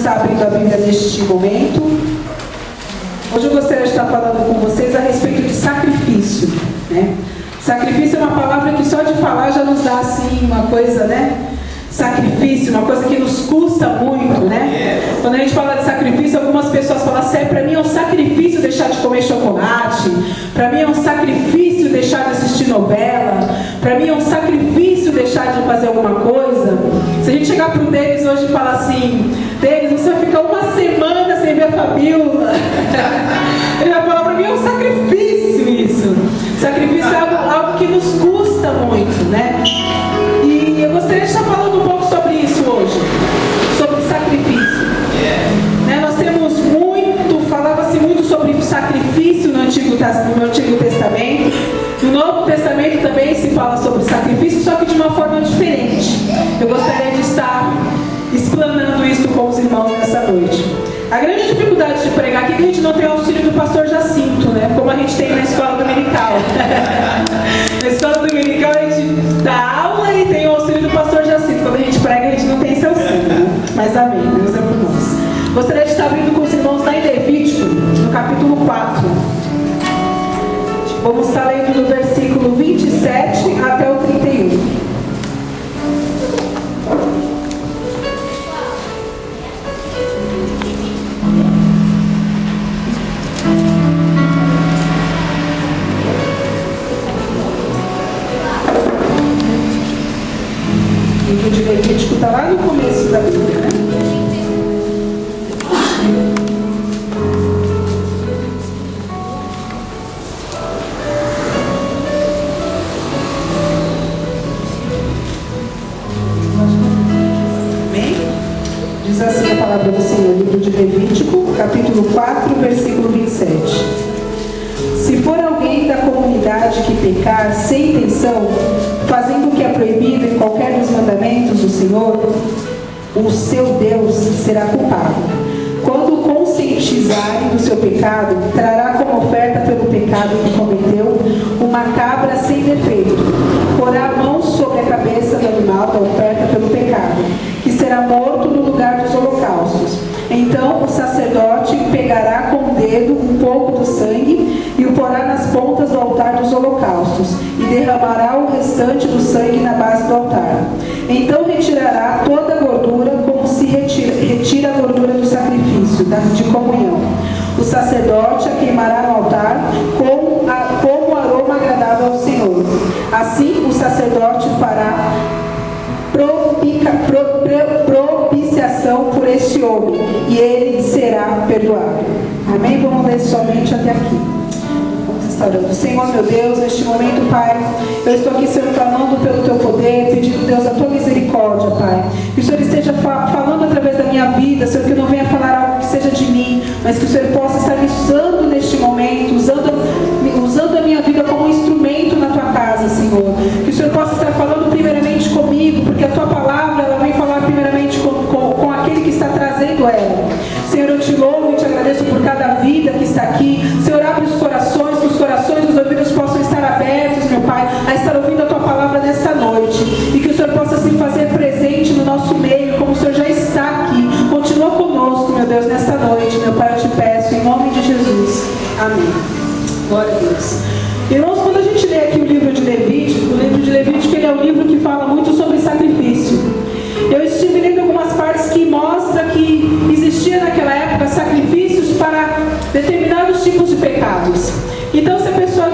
está abrindo a Bíblia neste momento, hoje eu gostaria de estar falando com vocês a respeito de sacrifício, né? Sacrifício é uma palavra que só de falar já nos dá assim uma coisa, né? Sacrifício, uma coisa que nos custa muito, né? Quando a gente fala de sacrifício, algumas pessoas falam assim, para mim é um sacrifício deixar de comer chocolate, para mim é um sacrifício deixar de assistir novela, para mim é um sacrifício deixar de fazer alguma coisa. Se a gente chegar para o Denis hoje e falar assim, Denis, você vai ficar uma semana sem ver a Fabiola, ele vai falar, para mim é um sacrifício isso. Sacrifício é algo que nos custa muito, né? E eu gostaria de estar falando um pouco sobre isso hoje, sobre sacrifício. Né? Nós temos muito, falava-se muito sobre sacrifício no Antigo Testamento. No Novo Testamento também se fala sobre sacrifício, só que de uma forma diferente. Eu gostaria de estar explanando isso com os irmãos nessa noite. A grande dificuldade de pregar aqui é que a gente não tem o auxílio do pastor Jacinto, né? Como a gente tem na escola dominical. Na escola dominical a gente dá aula e tem o auxílio do pastor Jacinto. Quando a gente prega, a gente não tem esse auxílio, né? Mas amém, Deus é por nós. Gostaria de estar abrindo com os irmãos lá em Levítico, no capítulo 4. Vamos estar lendo do versículo 27 até o 31. O livro de Levítico está lá no começo da Bíblia, né? Amém? Diz assim a palavra do Senhor, livro de Levítico, capítulo 4, versículo 27. Se for alguém da comunidade que pecar sem intenção, fazendo o que é proibido em qualquer dos mandamentos do Senhor, o seu Deus será culpado. Quando conscientizarem do seu pecado, trará como oferta pelo pecado que cometeu uma cabra sem defeito. Porá a mão sobre a cabeça do animal da oferta pelo pecado, que será morto no lugar dos holocaustos. Então o sacerdote pegará com o dedo um pouco do sangue e o porá nas pontas do altar dos holocaustos e derramará o restante do sangue na base do altar. Então retirará toda a gordura como se retira a gordura do sacrifício de comunhão. O sacerdote a queimará no altar como aroma agradável ao Senhor. Assim o sacerdote fará propiciação por este homem, e ele será perdoado. Amém? Vamos ler somente até aqui. Vamos estar orando. Senhor, meu Deus, neste momento, Pai, eu estou aqui, Senhor, clamando pelo Teu poder, pedindo, Deus, a Tua misericórdia, Pai. Que o Senhor esteja falando através da minha vida, Senhor, que eu não venha falar algo que seja de mim, mas que o Senhor possa estar me usando neste momento, usando a minha vida como um instrumento na Tua casa, Senhor. Que o Senhor possa estar falando primeiramente comigo, porque a Tua palavra, ela vem falar primeiramente com aquele que está trazendo ela. Senhor, eu te louvo e te agradeço por cada vida que está aqui. Senhor, abre os corações, que os corações e os ouvidos possam estar abertos, meu Pai, a estar ouvindo a Tua palavra nesta noite. E que o Senhor possa se fazer presente no nosso meio, como o Senhor já está aqui. Continua conosco, meu Deus, nesta noite, meu Pai, eu te peço, em nome de Jesus. Amém. Glória a Deus. Irmãos, quando a gente lê aqui o livro de Levítico, ele é um livro que fala muito sobre sacrifício. Eu estive lendo algumas partes que mostram que existia naquela época sacrifícios para determinados tipos de pecados. Então, se a pessoa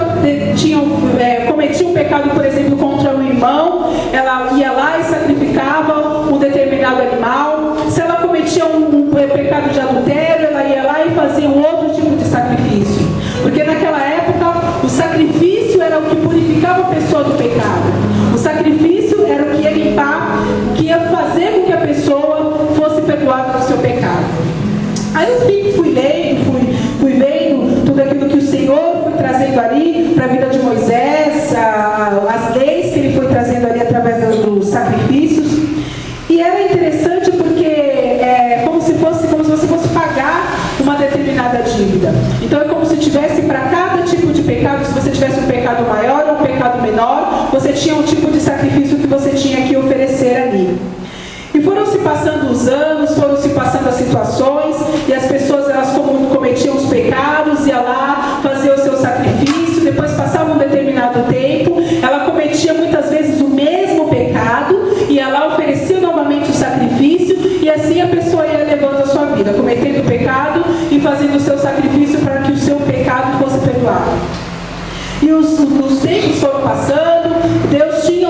cometia um pecado, por exemplo, contra um irmão, ela ia lá e sacrificava um determinado animal. Se ela cometia um pecado de adultério, ela ia lá e fazia um outro tipo de sacrifício. Porque naquela época, o sacrifício era o que purificava a pessoa do pecado. O sacrifício era o que ia limpar, o que ia fazer com que a pessoa fosse perdoada do seu pecado. Aí eu fui vendo tudo aquilo que o Senhor foi trazendo ali para a vida de Moisés, as leis que ele foi trazendo ali através dos sacrifícios. E era interessante porque é como se você fosse pagar uma determinada dívida. Então é como se tivesse para cada tipo de pecado, se você tivesse um pecado maior ou um pecado menor, você tinha um tipo de sacrifício que você tinha que oferecer ali. E foram se se passando os anos, foram se passando as situações, e as pessoas, elas cometiam os pecados, ia lá fazer o seu sacrifício, depois passava um determinado tempo, ela cometia muitas vezes o mesmo pecado, e ela oferecia novamente o sacrifício, e assim a pessoa ia levando a sua vida, cometendo o pecado e fazendo o seu sacrifício para que o seu pecado fosse perdoado. E os tempos foram passando, Deus tinha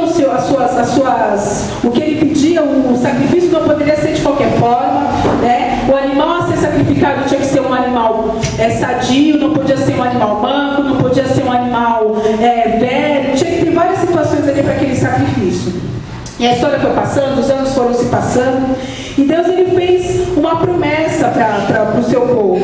o que ele pedia, o sacrifício não poderia ser de qualquer forma, né? O animal a ser sacrificado tinha que ser um animal sadio, não podia ser um animal manco, não podia ser um animal velho, tinha que ter várias situações ali para aquele sacrifício. E a história foi passando, os anos foram se passando, e Deus ele fez uma promessa para o seu povo.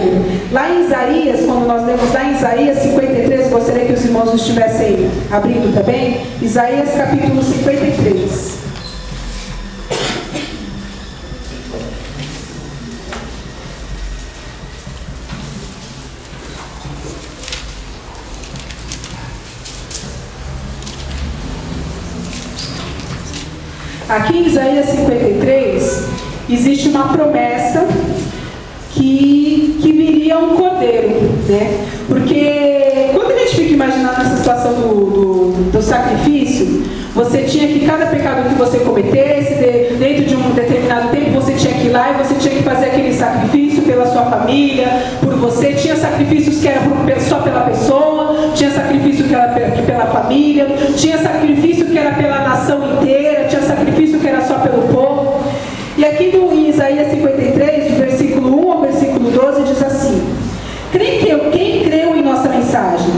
Lá em Isaías, quando nós lemos lá em Isaías 53, gostaria que os irmãos estivessem abrindo também, Isaías capítulo 53. Aqui em Isaías 53, existe uma promessa que viria um cordeiro, né? Porque quando a gente fica imaginando essa situação do sacrifício, você tinha que, cada pecado que você cometesse, dentro de um determinado tempo, você tinha que ir lá e você tinha que fazer aquele sacrifício pela sua família, por você. Tinha sacrifícios que eram só pela pessoa, tinha sacrifício que era pela família, tinha sacrifício que era pela nação inteira, tinha sacrifício que era só pelo povo. E aqui em Isaías 53, do versículo 1 ao versículo 12, diz assim: quem creu em nossa mensagem,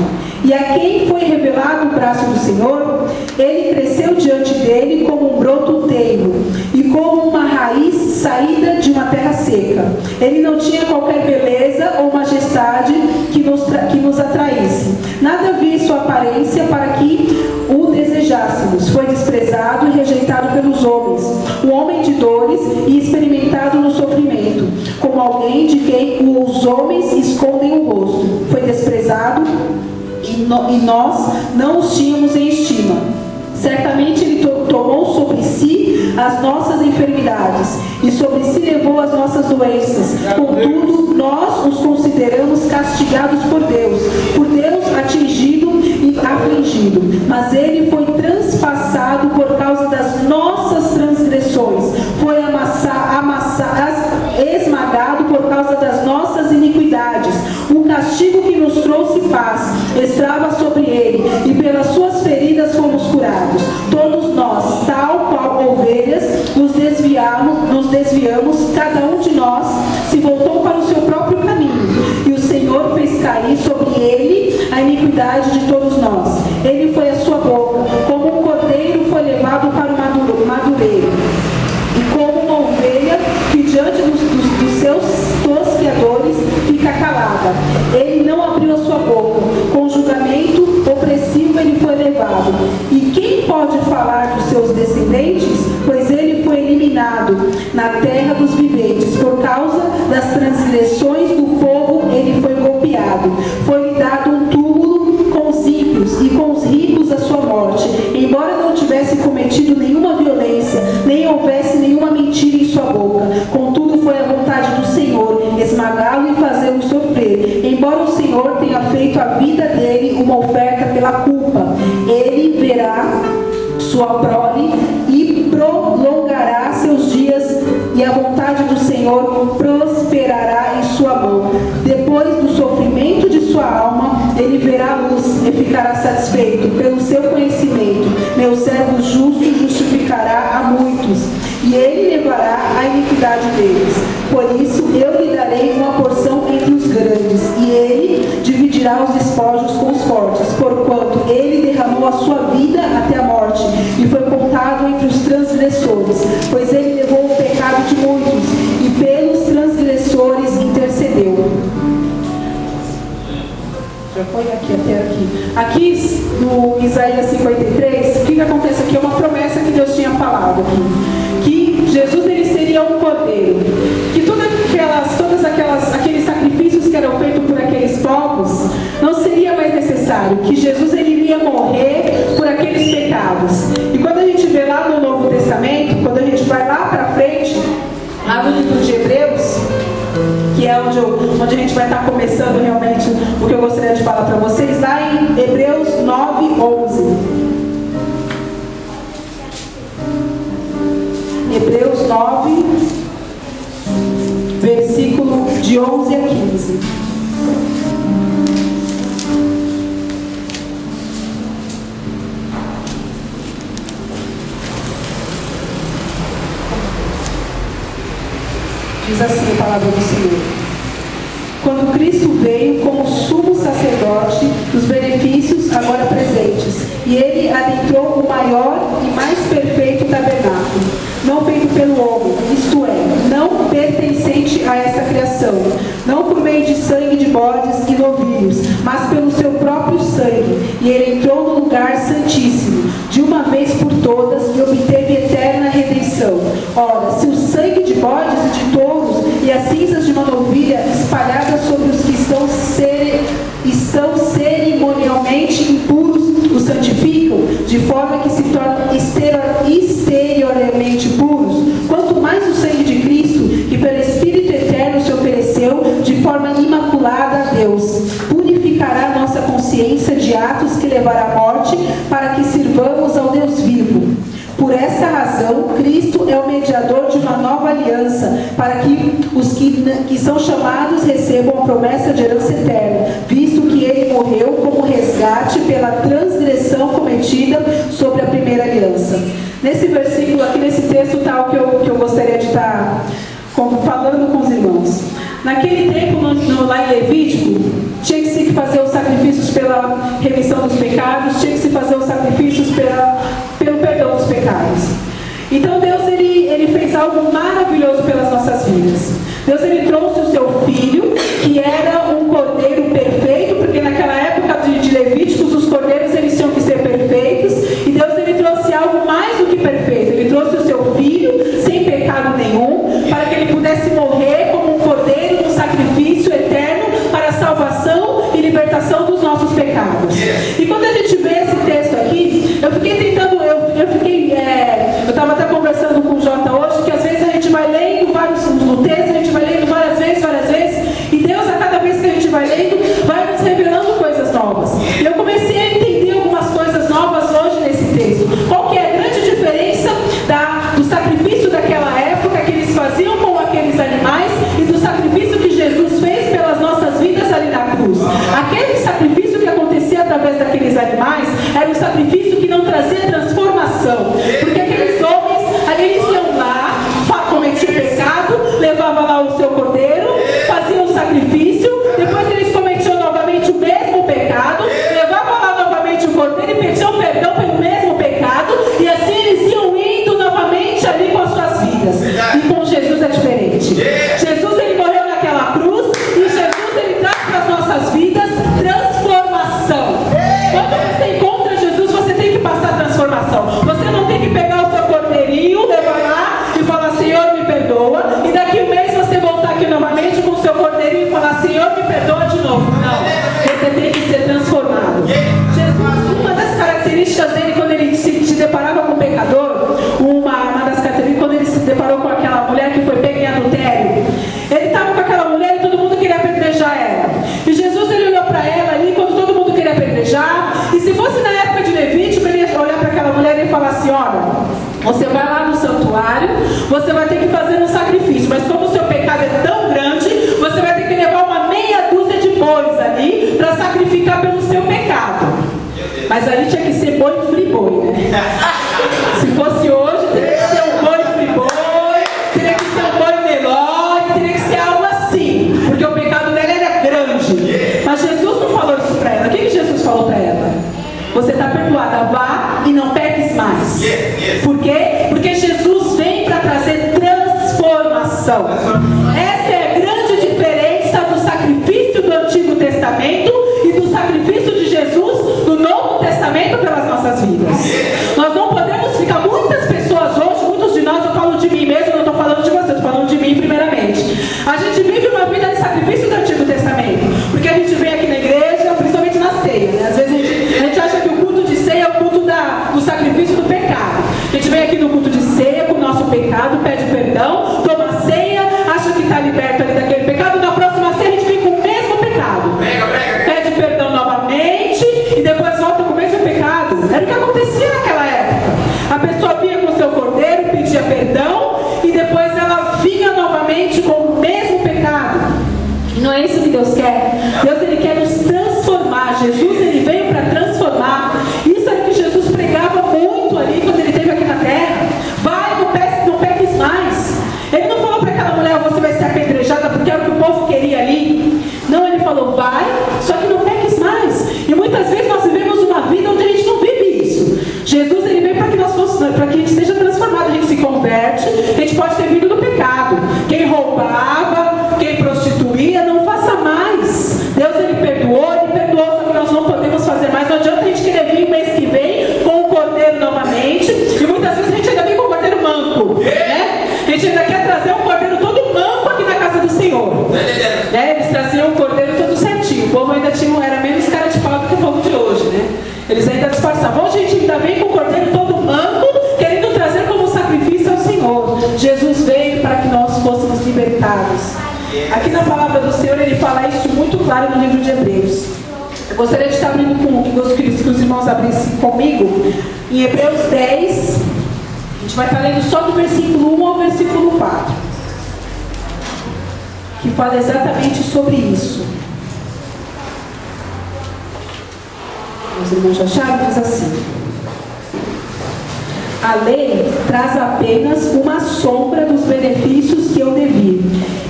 e a quem foi revelado o braço do Senhor, ele cresceu diante dele como um broto teivo, e como uma raiz saída de uma terra seca. Ele não tinha qualquer beleza ou majestade que nos atraísse. Nada havia em sua aparência para que o desejássemos. Foi desprezado e rejeitado pelos homens, um homem de dores e experimentado no sofrimento, como alguém de quem os homens escondem o rosto. Foi desprezado e nós não os tínhamos em estima. Certamente ele tomou sobre si as nossas enfermidades e sobre si levou as nossas doenças. Contudo, nós os consideramos castigados por Deus atingido e afligido. Mas ele foi transpassado por causa das nossas transgressões, foi esmagado por causa das nossas iniquidades. O castigo que nos trouxe paz estava sobre ele, e pelas suas feridas fomos curados. Todos nós, tal qual ovelhas, nos desviamos, cada um de nós se voltou para o seu próprio caminho, e o Senhor fez cair sobre ele a iniquidade de todos nós. Ele foi a sua boca, como um cordeiro foi levado para o madureiro, e como uma ovelha que diante dos seus tosqueadores fica calada. Ele não abriu a sua boca, com julgamento opressivo ele foi levado. E quem pode falar dos seus descendentes? Pois ele foi eliminado na terra dos viventes. Por causa das transgressões do povo ele foi golpeado. Foi-lhe dado um túmulo com os ímpios, e com os ricos a sua morte. Embora não tivesse cometido nenhuma violência, nem houvesse nenhuma mentira em sua boca, contudo foi a vontade do Senhor esmagá-lo e fazê-lo sofrer. Embora o Senhor tenha feito a vida dele uma oferta pela culpa, ele verá sua prole e prolongará seus dias, e a vontade do Senhor prosperará em sua mão. Depois do sofrimento de sua alma, ele verá a luz e ficará satisfeito pelo seu conhecimento. Meu servo justo justificará a muitos, e ele levará a iniquidade deles. Por isso eu lhe darei uma porção entre os grandes, e ele dividirá os despojos com os fortes, porquanto ele derramou a sua vida até a morte, e foi contado entre os transgressores. Pois ele levou o pecado de muitos, e pelos transgressores intercedeu. Já foi aqui, até aqui. Aqui no Isaías 53, o que acontece aqui? É uma promessa que Deus tinha falado aqui, que Jesus ele seria um cordeiro, que aqueles sacrifícios que eram feitos por aqueles povos não seria mais necessário, que Jesus ele iria morrer por aqueles pecados. E quando a gente vê lá no Novo Testamento, quando a gente vai lá para frente, lá no livro de Hebreus, que é onde a gente vai estar começando realmente o que eu gostaria de falar para vocês, lá em Hebreus 9:11. Hebreus 9, versículo de 11 a 15. Diz assim a palavra do Senhor: quando Cristo veio como sumo sacerdote dos benefícios agora presentes, e ele adentrou o maior e mais perfeito tabernáculo, não feito pelo homem, isto é, não pertencente a esta criação, não por meio de sangue de bodes e novilhos, mas pelo seu próprio sangue, e ele entrou no lugar santíssimo, de uma vez por todas, e obteve eterna redenção. Ora, se o sangue de bodes e de touros e as cinzas de uma novilha espalhadas sobre os que estão cerimonialmente impuros os santificam, de forma que se tornam exteriormente puros, quanto mais o sangue de Cristo, que pelo Espírito Eterno se ofereceu de forma imaculada a Deus, purificará nossa consciência de atos que levará à morte, para que sirvamos ao Deus vivo. Por esta razão, Cristo é o mediador de uma nova aliança, para que os que são chamados recebam a promessa de herança eterna, visto que ele morreu como resgate pela transgressão cometida sobre a primeira aliança. Nesse versículo aqui, nesse texto tal que eu gostaria de estar falando com os irmãos. Naquele tempo, lá em Levítico, tinha que se fazer os sacrifícios pela remissão dos pecados, tinha que se fazer os sacrifícios pelo perdão dos pecados. Então Deus ele fez algo maravilhoso pelas nossas vidas. Deus ele trouxe o seu filho, que era um cordeiro perfeito, porque naquela época de Levíticos os cordeiros eles tinham que ser perfeitos, e Deus ele trouxe algo mais do que perfeito. Ele trouxe o seu filho sem pecado nenhum, para que ele pudesse morrer como um cordeiro, um sacrifício eterno para a salvação e libertação dos nossos pecados. E quando a gente vê esse texto aqui, eu estava até conversando com o Jota hoje, que às vezes a gente vai lendo no texto, a gente vai lendo várias vezes, e Deus, a cada vez que a gente vai lendo, vai nos revelando coisas novas. E eu comecei a entender algumas coisas novas hoje nesse texto. Qual que é a grande diferença do sacrifício daquela época que eles faziam com aqueles animais e do sacrifício que Jesus fez pelas nossas vidas ali na cruz? Aquele sacrifício que acontecia através daqueles animais era um sacrifício que não trazia transformação, porque aqueles homens, eles iam lá, cometiam pecado, levavam lá o seu cordeiro, faziam o sacrifício, depois eles cometiam novamente o mesmo pecado, levavam lá novamente o cordeiro e pediam perdão pelo mesmo pecado, e assim eles iam indo novamente ali com as suas vidas. E com Jesus é diferente. Jesus ele morreu naquela cruz, e Jesus ele traz para as nossas vidas transformação. Quando você encontra Jesus, você tem que passar transformação. Você não tem que pegar o seu cordeirinho, levar lá e falar: Senhor, me perdoa, e daqui um mês você voltar aqui novamente com o seu cordeirinho e falar: Senhor, me perdoa de novo. Não, você tem que ser transformado. Jesus, uma das características dele, quando ele se deparava com o pecador, uma das características, quando ele se deparou com aquela mulher que foi pega em adultério, ele estava com aquela mulher e todo mundo queria apedrejar ela. E Jesus ele olhou para ela ali, quando todo mundo queria apedrejar, e se fosse na época de Levítico, ele ia olhar para aquela mulher e falar assim: olha, você vai lá no santuário, você vai ter que fazer um sacrifício, mas como o seu pecado é tão grande, você vai ter que levar uma meia dúzia de bois ali para sacrificar pelo seu pecado. Mas ali tinha que ser boi friboi, né? Se fosse hoje, teria que ser um boi friboi, teria que ser um boi Nelore, teria que ser algo assim, porque o pecado dela era grande. Mas Jesus não falou isso para ela. O que Jesus falou para ela? Você está perdoada, vá e não peques mais. Por quê? Porque Jesus vem para trazer transformação. Essa é a grande diferença do sacrifício do Antigo Testamento e do sacrifício de Jesus do Novo Testamento pelas nossas vidas. Nós não podemos ficar, muitas pessoas hoje, muitos de nós, eu falo de mim mesmo, eu não estou falando de você, eu estou falando de mim primeiramente. A gente vive uma vida de sacrifício do Antigo Testamento, porque a gente vem aqui na igreja, principalmente na ceia, né? Às vezes a gente acha que o culto de ceia é o culto do sacrifício do pecado. A gente vem aqui no culto de ceia com o nosso pecado, pede perdão, toma ceia não, você vai ser apedrejada, porque era o que o povo queria ali. Não, ele falou, vai, só que não peques mais. E muitas vezes nós vivemos uma vida onde a gente não vive isso. Jesus, ele veio para que para que a gente seja transformado, a gente se converte, a gente pode ter vindo do pecado. Quem roubava, quem prostituía, não faça mais. Deus, ele perdoou, só que nós não podemos fazer mais. Não adianta a gente querer vir mês que vem com o cordeiro novamente, e muitas vezes a gente ainda vem com o cordeiro manco, né? A gente ainda quer trazer um cordeiro todo manco aqui na casa do Senhor, né? Eles traziam um cordeiro todo certinho, o povo ainda era menos cara de pau do que o povo de hoje, né? Eles ainda disfarçavam. Hoje a gente ainda vem com o cordeiro todo manco, querendo trazer como sacrifício ao Senhor. Jesus veio para que nós fôssemos libertados. Aqui na palavra do Senhor, ele fala isso muito claro no livro de Hebreus. Eu gostaria de estar abrindo que os irmãos abrissem comigo em Hebreus 10. A gente vai estar lendo só do versículo 1 ao versículo 4, que fala exatamente sobre isso. Os irmãos já acharam? Diz assim: a lei traz apenas uma sombra dos benefícios que eu devi,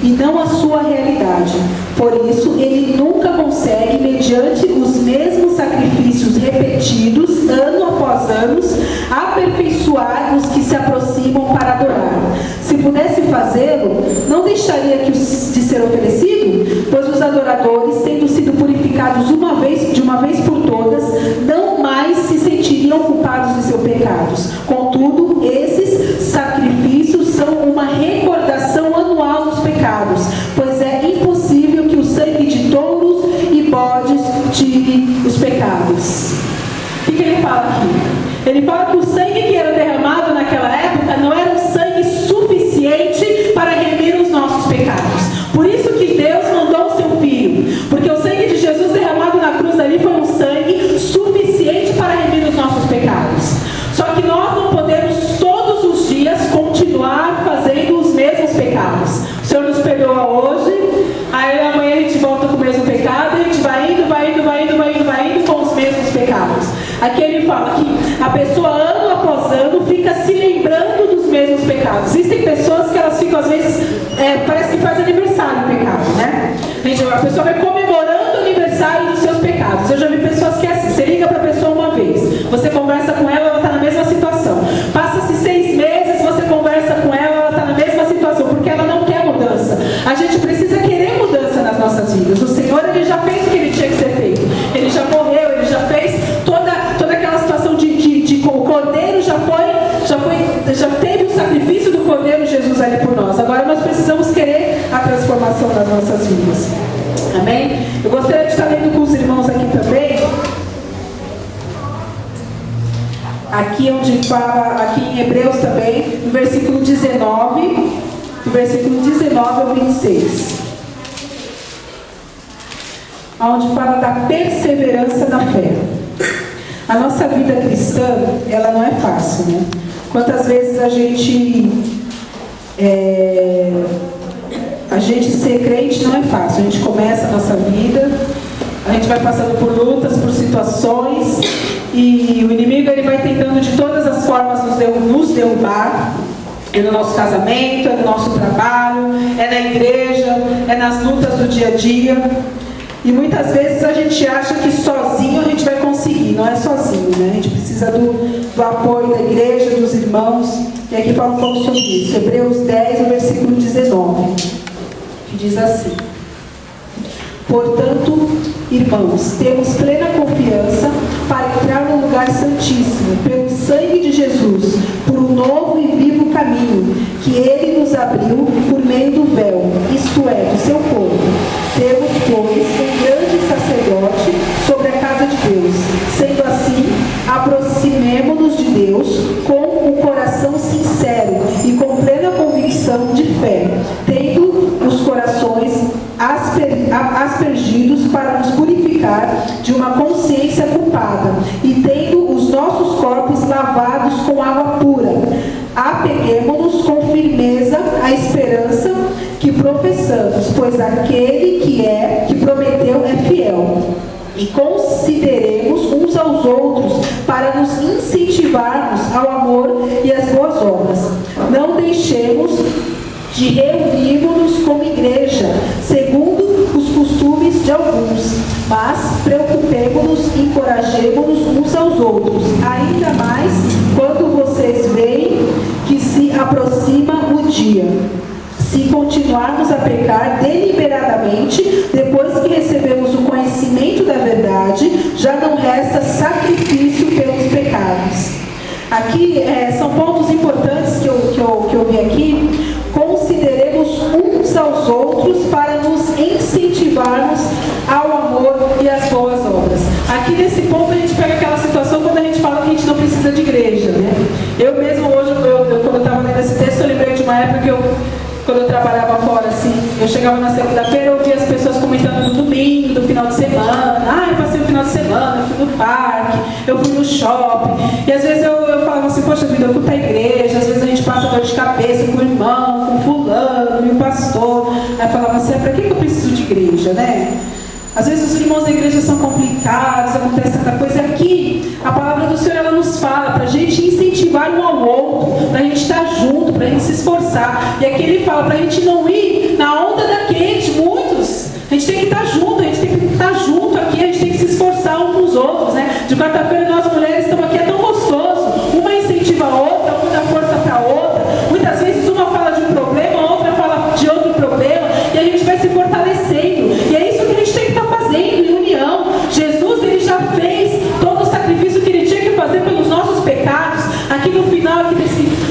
e não a sua realidade. Por isso, ele nunca consegue, mediante os mesmos sacrifícios repetidos, ano após ano, aperfeiçoar os que se aproximam para adorar. Se pudesse fazê-lo, não deixaria de ser oferecido, pois os adoradores, tendo sido purificados de uma vez por todas, não mais se sentiriam culpados de seus pecados. Contudo, esses sacrifícios são uma recordação anual dos pecados, pois é impossível que o sangue de touros e bodes tire os pecados. O que ele fala aqui? Ele fala que o sangue que era derramado naquela época não era um sangue suficiente para remir os nossos pecados. Por isso que Deus mandou o seu Filho, porque o sangue de Jesus derramado na cruz ali foi um sangue suficiente para remir os nossos pecados. Só que nós não podemos todos os dias continuar fazendo os mesmos pecados. O Senhor nos perdoa hoje, aí amanhã a gente volta com o mesmo pecado, e a gente vai indo com os mesmos pecados. Aqui ele fala que a pessoa ano após ano fica se lembrando dos mesmos pecados. Existem pessoas que elas ficam às vezes, parece que faz aniversário o pecado, né? A pessoa vai comemorando o aniversário dos seus pecados. Eu já vi pessoas que é assim, você liga para a pessoa uma vez, você conversa com ela está na mesma situação. Passa-se 6 meses, você conversa com ela está na mesma situação, porque ela não quer mudança. A gente precisa querer mudança nas nossas vidas. O Senhor, ele já fez o que ele tinha que ser feito. Ele já morreu, ele já fez toda aquela situação o Cordeiro já teve o sacrifício do Cordeiro Jesus ali por nós. Agora nós precisamos querer a transformação das nossas vidas. Amém? Eu gostaria de estar lendo com os irmãos aqui também. Aqui onde fala, aqui em Hebreus também, no versículo 19, do versículo 19 ao 26. Onde fala da perseverança na fé. A nossa vida cristã, ela não é fácil, né? Quantas vezes a gente ser crente não é fácil. A gente começa a nossa vida, a gente vai passando por lutas, por situações, e o inimigo, ele vai tentando de todas as formas nos derrubar. É no nosso casamento, é no nosso trabalho, é na igreja, é nas lutas do dia a dia. E muitas vezes a gente acha que sozinho a gente vai conseguir. Não é sozinho, né? A gente precisa do apoio da igreja, dos irmãos. E aqui fala um pouco sobre isso. Hebreus 10, no versículo 19, que diz assim: portanto, irmãos, temos plena confiança para entrar no lugar santíssimo, pelo sangue de Jesus, por um novo e vivo caminho, que ele nos abriu por meio do véu, isto é, do seu corpo. Temos, pois, um grande sacerdote sobre a casa de Deus. Sendo assim, aproximemo-nos de Deus com um coração sincero e com plena convicção de fé, tendo os corações aspergidos para nos purificar de uma consciência culpada, e tendo os nossos corpos lavados com água pura. Apeguemo-nos com firmeza à esperança que professamos, pois aquele que prometeu é fiel. E consideremos uns aos outros para nos incentivarmos ao amor e às boas obras. Não deixemos de reunirmos-nos como igreja, segundo os costumes de alguns, mas preocupemo-nos e encorajemo-nos uns aos outros, ainda mais quando vocês veem que se aproxima o dia. Se continuarmos a pecar deliberadamente, depois que recebemos o conhecimento da verdade, já não resta sacrifício pelos pecados. Aqui são pontos importantes que eu vi aqui. Consideremos uns aos outros para nos incentivarmos ao amor e às boas obras. Aqui nesse ponto a gente pega aquela situação quando a gente fala que a gente não precisa de igreja, né? Eu mesmo hoje, quando eu estava lendo esse texto, eu lembrei de uma época que quando eu trabalhava fora, assim, eu chegava na segunda-feira, eu ouvia as pessoas comentando no domingo, do final de semana. Eu passei o final de semana, eu fui no parque, eu fui no shopping. E às vezes eu falava assim, poxa vida, eu fui para a igreja, às vezes a gente passa dor de cabeça com o irmão, com o fulano, e o pastor. Aí eu falava assim, para que eu preciso de igreja, né? Às vezes os irmãos da igreja são complicados, acontece tanta coisa. Aqui, a palavra do Senhor, ela nos fala para a gente incentivar um ao outro, para a gente estar junto, para a gente se esforçar. E aqui ele fala para a gente não ir na onda da quente, muitos. A gente tem que estar junto, a gente tem que estar junto aqui, a gente tem que se esforçar uns com os outros, né? De quarta-feira nós mulheres estamos aqui, é tão gostoso. Uma incentiva a outra, uma dá força para a outra. Muitas vezes uma fala de um problema, a outra fala de outro problema, e a gente vai se fortalecendo. E é isso que a gente tem que estar fazendo em união. Jesus, ele já fez todo o sacrifício que ele tinha que fazer pelos nossos pecados. Aqui no final,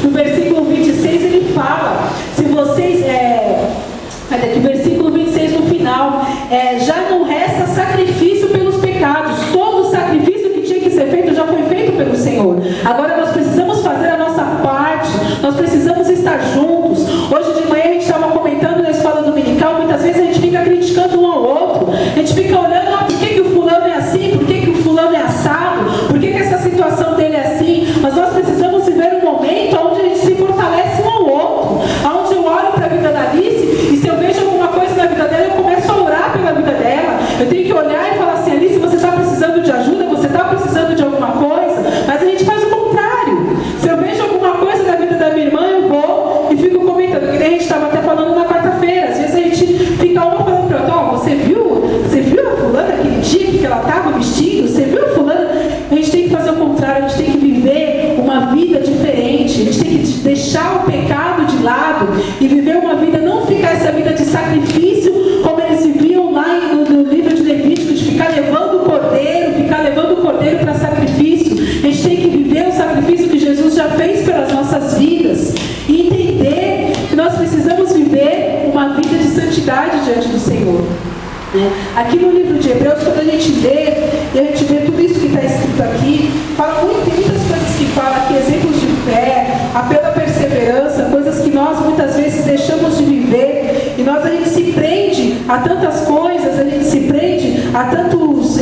no versículo 26, ele fala, se vocês, aqui, versículo 26 no final, já não resta sacrifício pelos pecados. Todo o sacrifício que tinha que ser feito já foi feito pelo Senhor. Agora nós precisamos fazer a nossa parte, nós precisamos estar juntos. Hoje de manhã a gente estava comentando na escola dominical, muitas vezes a gente fica criticando um ao outro, a gente fica olhando, por que o fulano é assim, por que o fulano é assado, por que essa situação dele é assim, mas nós precisamos viver um momento onde a gente se fortalece um ao outro, onde eu olho para a vida da Alice, e se eu vejo alguma coisa na vida dela, eu começo a orar pela vida dela. Eu tenho que olhar e falar assim, Alice, você está precisando de ajuda, você está precisando de alguma coisa, mas a gente faz o contrário. Se eu vejo alguma coisa na vida da minha irmã, eu vou e fico comentando, que nem a gente estava até falando na quarta-feira. Às vezes a gente fica uma falando para outra, você viu a fulana aquele dia que ela estava vestindo? Você viu a fulana? A gente tem que fazer o contrário, a gente tem que viver uma vida diferente, a gente tem que deixar o pecado de lado e viver uma vida, não ficar essa vida de sacrifício, como eles viviam lá no livro de Levítico, de ficar levando o cordeiro para sacrifício. A gente tem que viver o sacrifício que Jesus já fez pelas nossas vidas e entender que nós precisamos viver uma vida de santidade diante do Senhor. Aqui no livro de Hebreus, quando a gente lê, e a gente vê tudo isso que está escrito aqui, tem muitas coisas que fala aqui, exemplos de fé, apelo à perseverança, coisas que nós muitas vezes deixamos de viver, e a gente se prende a tantas coisas, a gente se prende a tantos,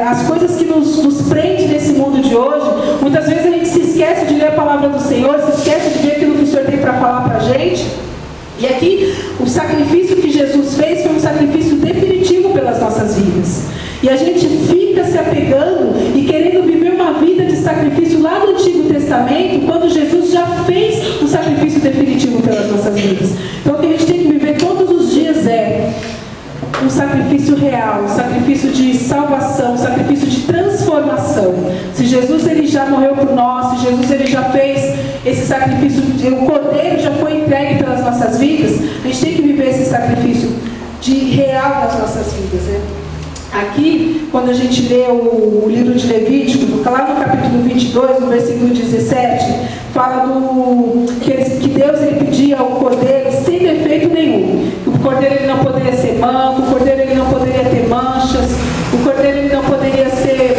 as coisas que nos prendem nesse mundo de hoje. Muitas vezes a gente se esquece de ler a palavra do Senhor, se esquece de ver aquilo que o Senhor tem para falar para a gente. E aqui, o sacrifício que Jesus fez foi um sacrifício definitivo pelas nossas vidas. E a gente fica se apegando e querendo viver uma vida de sacrifício lá no Antigo Testamento, quando Jesus já fez um sacrifício definitivo pelas nossas vidas. Então o que a gente tem que viver todos os dias é um sacrifício real, um sacrifício de salvação, um sacrifício de transformação. Se Jesus ele já morreu por nós, se Jesus ele já fez esse sacrifício, o cordeiro já foi entregue pelas nossas vidas, a gente tem que viver esse sacrifício de real das nossas vidas, né? Aqui, quando a gente lê o livro de Levítico, lá no capítulo 22, no versículo 17, fala que Deus ele pedia ao cordeiro sem defeito nenhum. O cordeiro ele não poderia ser manco, o cordeiro ele não poderia ter manchas, o cordeiro ele não poderia ser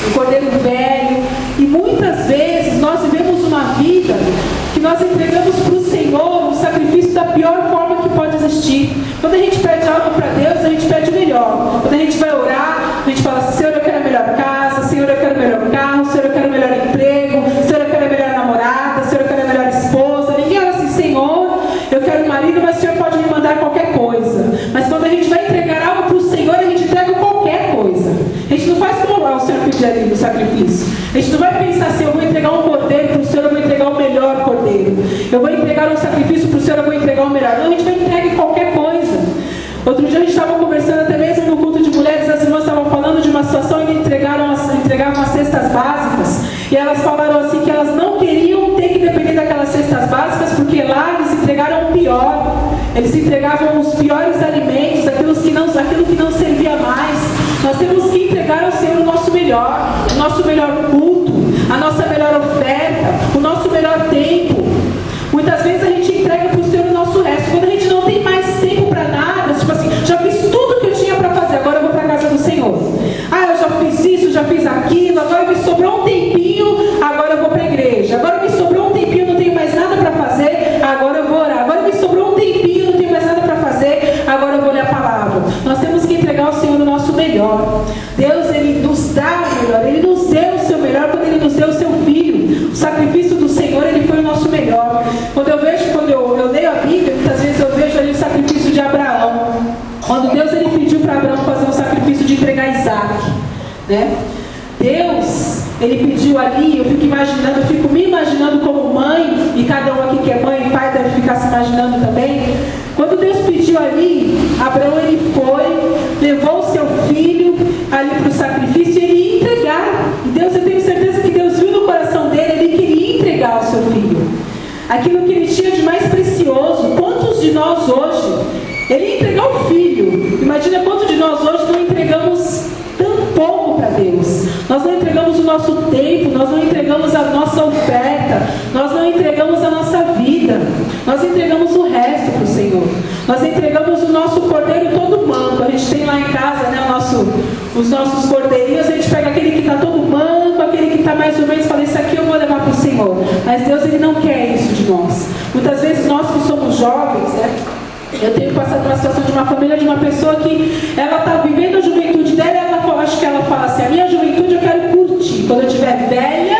um cordeiro velho. E muitas vezes nós vivemos uma vida que nós entregamos para o Senhor um sacrifício da pior forma que pode existir. Quando a gente pede algo para Deus, a gente pede o melhor. Quando a gente vai orar, a gente fala assim, Senhor, eu quero a melhor casa, Senhor, eu quero o melhor carro, Senhor, eu quero o melhor emprego, Senhor, eu quero a melhor namorada, Senhor, eu quero a melhor esposa. Ninguém ora assim, Senhor, eu quero um marido, mas o Senhor pode me mandar qualquer coisa. Mas quando a gente vai entregar algo para o Senhor, a gente entrega qualquer coisa. A gente não faz como o Senhor pedir ali no sacrifício. A gente não vai pensar assim, eu vou entregar um cordeiro para o Senhor, eu vou entregar o melhor cordeiro. Eu vou entregar um sacrifício para o Senhor, eu vou entregar o melhor melhor. Não, a gente vai entregar em qualquer coisa. Outro dia a gente estava conversando até mesmo no culto de mulheres, as irmãs estavam falando de uma situação em que entregavam as cestas básicas. E elas falaram assim que elas não queriam ter que depender daquelas cestas básicas, porque lá eles entregaram o pior. Eles entregavam os piores alimentos, aquilo que não servia mais. Nós temos que entregar ao Senhor o nosso melhor culto, a nossa melhor oferta, o nosso melhor tempo. Muitas vezes a gente entrega para o Senhor o nosso resto. Quando a gente não tem mais tempo para nada, tipo assim, já fiz tudo que eu tinha para fazer, agora eu vou para a casa do Senhor. Eu já fiz isso, já fiz aquilo, agora me sobrou um tempinho, agora eu vou para a igreja. Agora me sobrou um tempinho, não tenho mais nada para fazer, agora eu vou orar. Agora me sobrou um tempinho, não tenho mais nada para fazer, agora eu vou ler a palavra. Nós temos que entregar ao Senhor o nosso melhor. Deus, Ele nos dá o melhor, Ele nos deu o seu melhor quando Ele nos deu o seu Filho. O sacrifício do Senhor, Ele foi o nosso melhor. Quando eu leio a Bíblia, muitas vezes eu vejo ali o sacrifício de Abraão. Quando Deus ele pediu para Abraão fazer um sacrifício de entregar Isaac, né? Deus, ele pediu ali, eu fico me imaginando como mãe, e cada um aqui que é mãe e pai deve ficar se imaginando também. Quando Deus pediu ali, Abraão ele foi, levou o seu filho ali para o sacrifício e ele ia entregar. E Deus, eu tenho certeza que Deus viu no coração dele, ele queria entregar o seu filho. Aquilo que ele tinha de mais precioso. Quantos de nós hoje, ele ia entregar o filho. Imagina quantos de nós hoje não entregamos tão pouco para Deus. Nós não entregamos o nosso tempo, nós não entregamos a nossa oferta, nós não entregamos a nossa vida, nós entregamos o resto para o Senhor. Nós entregamos o nosso cordeiro todo manco. A gente tem lá em casa, né, os nossos cordeirinhos, a gente pega aquele que está todo manco, aquele que está mais ou menos, fala, isso aqui eu vou levar para o Senhor. Mas Deus, ele não quer isso de nós. Muitas vezes nós que somos jovens, né, eu tenho passado uma situação de uma família, de uma pessoa que ela está vivendo a juventude dela, acho que ela fala assim, a minha juventude eu quero curtir. Quando eu estiver velha,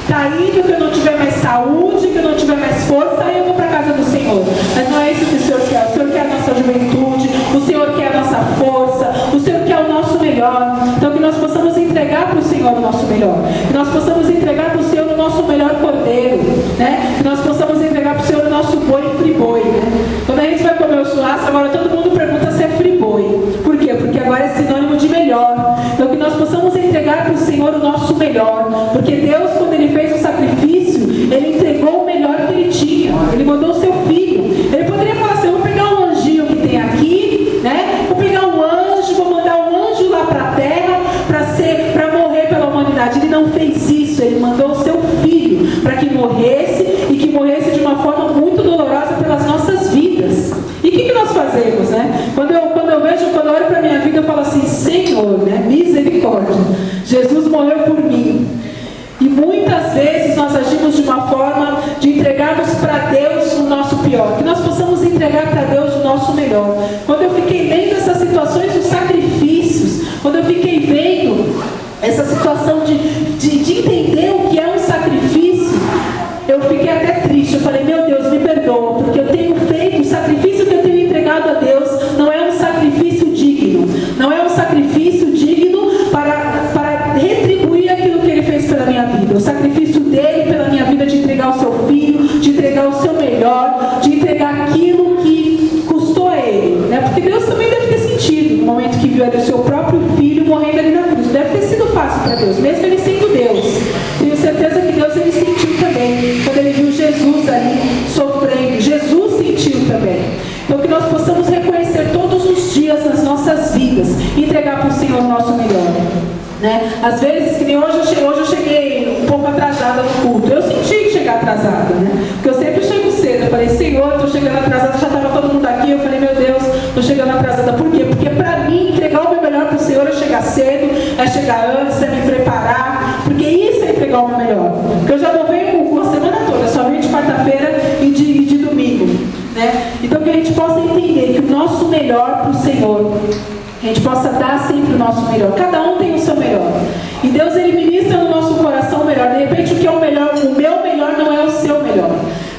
tá indo, que eu não tiver mais saúde, que eu não tiver mais força, aí eu vou para a casa do Senhor. Mas não é isso que o Senhor quer. O Senhor quer a nossa juventude, o Senhor quer a nossa força, o Senhor quer o nosso melhor. Então que nós possamos entregar para o Senhor o nosso melhor. Que nós possamos entregar para o Senhor o nosso melhor cordeiro, né? Que nós possamos entregar para o Senhor o nosso boi friboi, né? Quando a gente vai comer o churrasco, agora todo mundo pergunta se é friboi. Por quê? Porque agora é sinônimo de melhor. Então que nós possamos entregar para o Senhor o nosso melhor. Porque Deus, quando Ele fez o sacrifício, Ele entregou o melhor que Ele tinha. Ele mandou o seu filho. Ele poderia falar assim, eu vou pegar um anjinho que tem aqui, né? Vou pegar um anjo, vou mandar um anjo lá para a terra para morrer pela humanidade. Ele não fez isso. Ele mandou o seu filho para que morresse, e que morresse de uma forma muito dolorosa pelas nossas vidas. E o que nós fazemos, né? Quando eu olho para a minha vida, eu falo assim, Senhor, né? Misericórdia. Jesus morreu por mim. E muitas vezes nós agimos de uma forma de entregarmos para Deus o nosso pior. Que nós possamos entregar para Deus o nosso melhor. Quando eu fiquei vendo essas situações dos sacrifícios, quando eu fiquei vendo essa situação de entender o que é um sacrifício, eu fiquei até triste. Eu falei, meu Deus, me perdoa, porque eu tenho feito, o sacrifício que eu tenho entregado a Deus não é um sacrifício digno. Não é um sacrifício digno para retribuir aquilo que Ele fez pela minha vida. O sacrifício dele pela minha vida, de entregar o seu filho, de entregar o seu melhor, de entregar aquilo que custou a Ele, né? Porque Deus também deve ter sentido no momento que viu ali o seu próprio filho morrendo ali na cruz. Deve ter sido fácil para Deus, mesmo Ele sendo Deus. Tenho certeza que Deus, Ele sentiu também quando Ele viu Jesus ali sofrendo. Jesus sentiu também. Então que nós possamos reconhecer todos os dias nas nossas vidas e entregar para o Senhor o nosso melhor, né? Às vezes, que nem hoje eu cheguei um pouco atrasada no culto. Eu senti chegar atrasada, né? Porque eu sempre chego cedo. Eu falei, Senhor, estou chegando atrasada, já estava todo mundo aqui. Eu falei, meu Deus, estou chegando atrasada. Por quê? Porque para mim, entregar o meu melhor para o Senhor é chegar cedo, é chegar antes, é me preparar. Porque isso é entregar o meu melhor. Porque eu já não venho uma semana toda, só venho de quarta-feira e de domingo, né? Então que a gente possa entender que o nosso melhor para o Senhor, a gente possa dar sempre o nosso melhor. Cada um tem o seu melhor. E Deus, Ele ministra no nosso coração o melhor. De repente, o que é o melhor, o meu melhor não é o seu melhor.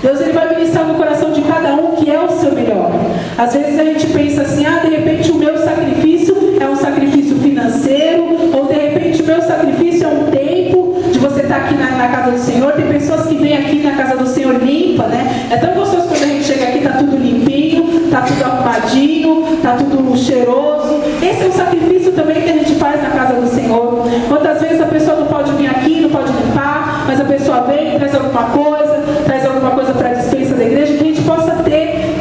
Deus, Ele vai ministrar no coração de cada um que é o seu melhor. Às vezes a gente pensa assim, de repente o meu sacrifício é um sacrifício financeiro, ou de repente o meu sacrifício é um tempo de você estar aqui na casa do Senhor. Tem pessoas que vêm aqui na casa do Senhor limpa, né? É tão gostoso quando a gente chega aqui, está tudo limpinho. está tudo cheiroso. Esse é um sacrifício também que a gente faz na casa do Senhor. Quantas vezes a pessoa não pode vir aqui, não pode limpar, mas a pessoa vem, traz alguma coisa para a despensa da igreja, que a gente possa ter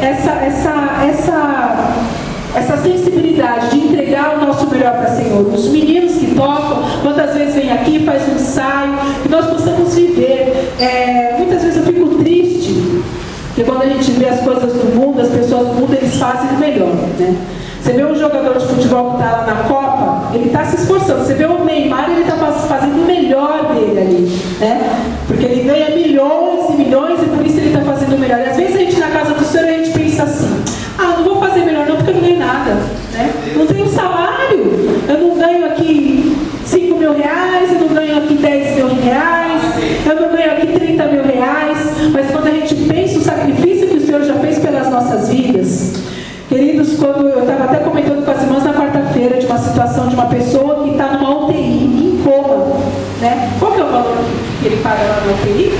essa sensibilidade de entregar o nosso melhor para o Senhor. Os meninos que tocam, quantas vezes vêm aqui, faz um ensaio, que nós possamos viver. Muitas vezes eu fico triste, porque quando a gente vê as coisas do mundo, as pessoas do mundo, eles fazem o melhor, né? Você vê um jogador de futebol que está lá na Copa, ele está se esforçando. Você vê o Neymar, ele está fazendo o melhor dele ali, né? Porque ele ganha milhões e milhões e por isso ele está fazendo o melhor. E às vezes a gente na casa do Senhor, a gente pensa assim: não vou fazer melhor não, porque eu não ganho nada, né? Não tenho salário, eu não ganho aqui 5 mil reais, eu não ganho aqui 10 mil reais, eu não ganho aqui 30 mil reais. Mas quando a gente pensa o sacrifício que o Senhor já fez pelas nossas vidas, queridos, quando eu estava até comentando com as irmãs na quarta-feira de uma situação de uma pessoa que está numa UTI, em coma, né? Qual que é o valor que ele paga lá na UTI?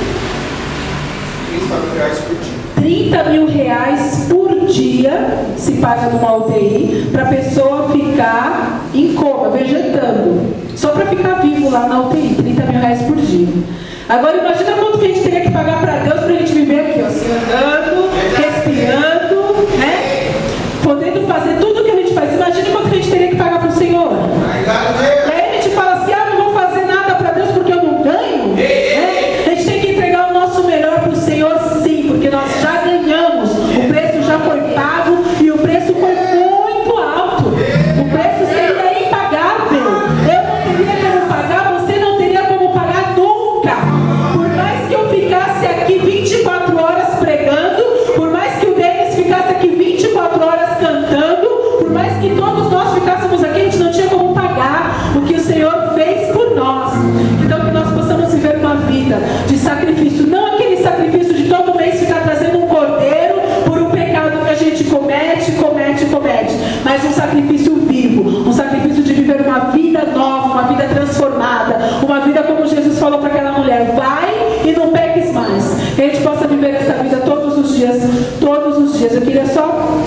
30 mil reais por dia se paga numa UTI para a pessoa ficar em coma, vegetando, só para ficar vivo lá na UTI. 30 mil reais por dia. Agora imagina quanto que a gente teria que pagar para Deus para a gente viver aqui, ó, assim, andando, respirando, né? Podendo fazer tudo o que a gente faz. Imagina quanto que a gente teria que pagar para o Senhor. E aí a gente fala assim: não vou fazer nada para Deus porque eu não ganho, né? A gente tem que entregar o nosso melhor para o Senhor, sim, porque nós já ganhamos, o preço já foi pago e o preço foi muito alto. O preço seria impagável. Eu não teria como pagar, você não teria como pagar nunca. Por mais que eu ficasse aqui 24 horas pregando, por mais que o Denis ficasse aqui 24 horas cantando, por mais que todos nós ficássemos aqui, a gente não tinha como pagar o que o Senhor fez por nós. Então que nós possamos viver uma vida de sacrifício, não aquele sacrifício de todo mês ficar trazendo um cordeiro por um pecado que a gente comete, mas um sacrifício vivo, um sacrifício de viver uma vida nova, uma vida transformada, uma vida como Jesus falou para aquela mulher: vai e não peques mais. Que a gente possa viver essa vida todos os dias, todos os dias. Eu queria só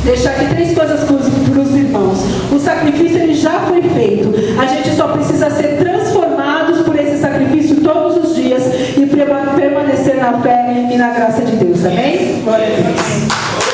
deixar aqui 3 coisas para os irmãos. O sacrifício, ele já foi feito, a gente só precisa ser transformados por esse sacrifício todos os dias e permanecer na fé e na graça de Deus. Amém? Glória a Deus.